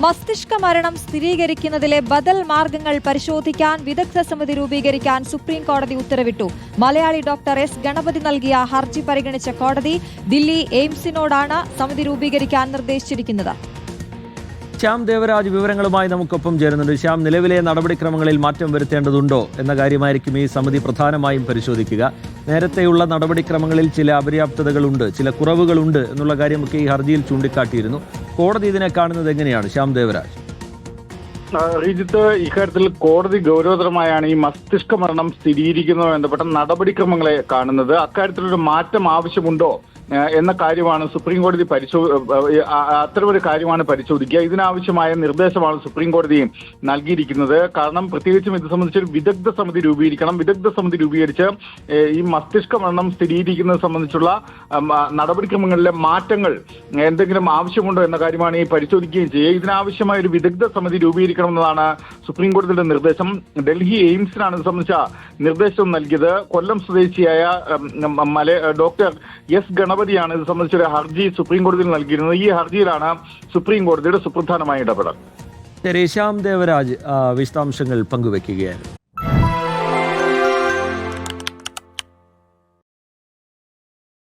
മസ്തിഷ്ക മരണം സ്ഥിരീകരിക്കുന്നതിലെ ബദൽ മാർഗങ്ങൾ പരിശോധിക്കാൻ വിദഗ്ധ സമിതി രൂപീകരിക്കാൻ സുപ്രീം കോടതി ഉത്തരവിട്ടു. മലയാളി ഡോക്ടർ എസ് ഗണപതി നൽകിയ ഹർജി പരിഗണിച്ച കോടതി ദില്ലി എയിംസിനോടാണ് സമിതി രൂപീകരിക്കാൻ നിർദ്ദേശിച്ചിരിക്കുന്നത്. ശ്യാം ദേവരാജ് വിവരങ്ങളുമായി നമുക്കൊപ്പം ചേരുന്നുണ്ട്. ശ്യാം, നിലവിലെ നടപടിക്രമങ്ങളിൽ മാറ്റം വരുത്തേണ്ടതുണ്ടോ എന്ന കാര്യമായിരിക്കും ഈ സമിതി പ്രധാനമായും പരിശോധിക്കുക. നേരത്തെയുള്ള നടപടിക്രമങ്ങളിൽ ചില അപര്യാപ്തതകളുണ്ട്, ചില കുറവുകളുണ്ട് എന്നുള്ള കാര്യമൊക്കെ ഈ ഹർജിയിൽ ചൂണ്ടിക്കാട്ടിയിരുന്നു. കോടതി ഇതിനെ കാണുന്നത് എങ്ങനെയാണ് ശ്യാം ദേവരാജ്? ശ്രീജിത്ത്, ഇക്കാര്യത്തിൽ കോടതി ഗൗരവതരമായാണ് ഈ മസ്തിഷ്ക മരണം സ്ഥിരീകരിക്കുന്നതുമായി ബന്ധപ്പെട്ട നടപടിക്രമങ്ങളെ കാണുന്നത്. അക്കാര്യത്തിലൊരു മാറ്റം ആവശ്യമുണ്ടോ എന്ന കാര്യമാണ് സുപ്രീം കോടതി അത്തരമൊരു കാര്യമാണ് പരിശോധിക്കുക. ഇതിനാവശ്യമായ നിർദ്ദേശമാണ് സുപ്രീം കോടതി നൽകിയിരിക്കുന്നത്. കാരണം പ്രത്യേകിച്ചും ഇത് സംബന്ധിച്ചൊരു വിദഗ്ധ സമിതി രൂപീകരിക്കണം. വിദഗ്ധ സമിതി രൂപീകരിച്ച് ഈ മസ്തിഷ്ക മരണം സ്ഥിരീകരിക്കുന്നത് സംബന്ധിച്ചുള്ള നടപടിക്രമങ്ങളിലെ മാറ്റങ്ങൾ എന്തെങ്കിലും ആവശ്യമുണ്ടോ എന്ന കാര്യമാണ് ഈ പരിശോധിക്കുകയും ചെയ്യുക. ഇതിനാവശ്യമായ ഒരു വിദഗ്ധ സമിതി രൂപീകരിക്കണമെന്നതാണ് സുപ്രീം കോടതിയുടെ നിർദ്ദേശം. ഡൽഹി എയിംസിനാണ് ഇത് സംബന്ധിച്ച നിർദ്ദേശം നൽകിയത്. കൊല്ലം സ്വദേശിയായ ഡോക്ടർ എസ് ഗണപതിയാണ് ഇത് സംബന്ധിച്ചൊരു ഹർജി സുപ്രീം കോടതിയിൽ നൽകിയിരുന്നത്. ഈ ഹർജിയിലാണ് സുപ്രീം കോടതിയുടെ സുപ്രധാനമായ ഇടപെടൽ. ശ്യാം ദേവരാജ് വിശദാംശങ്ങൾ പങ്കുവെക്കുകയായിരുന്നു.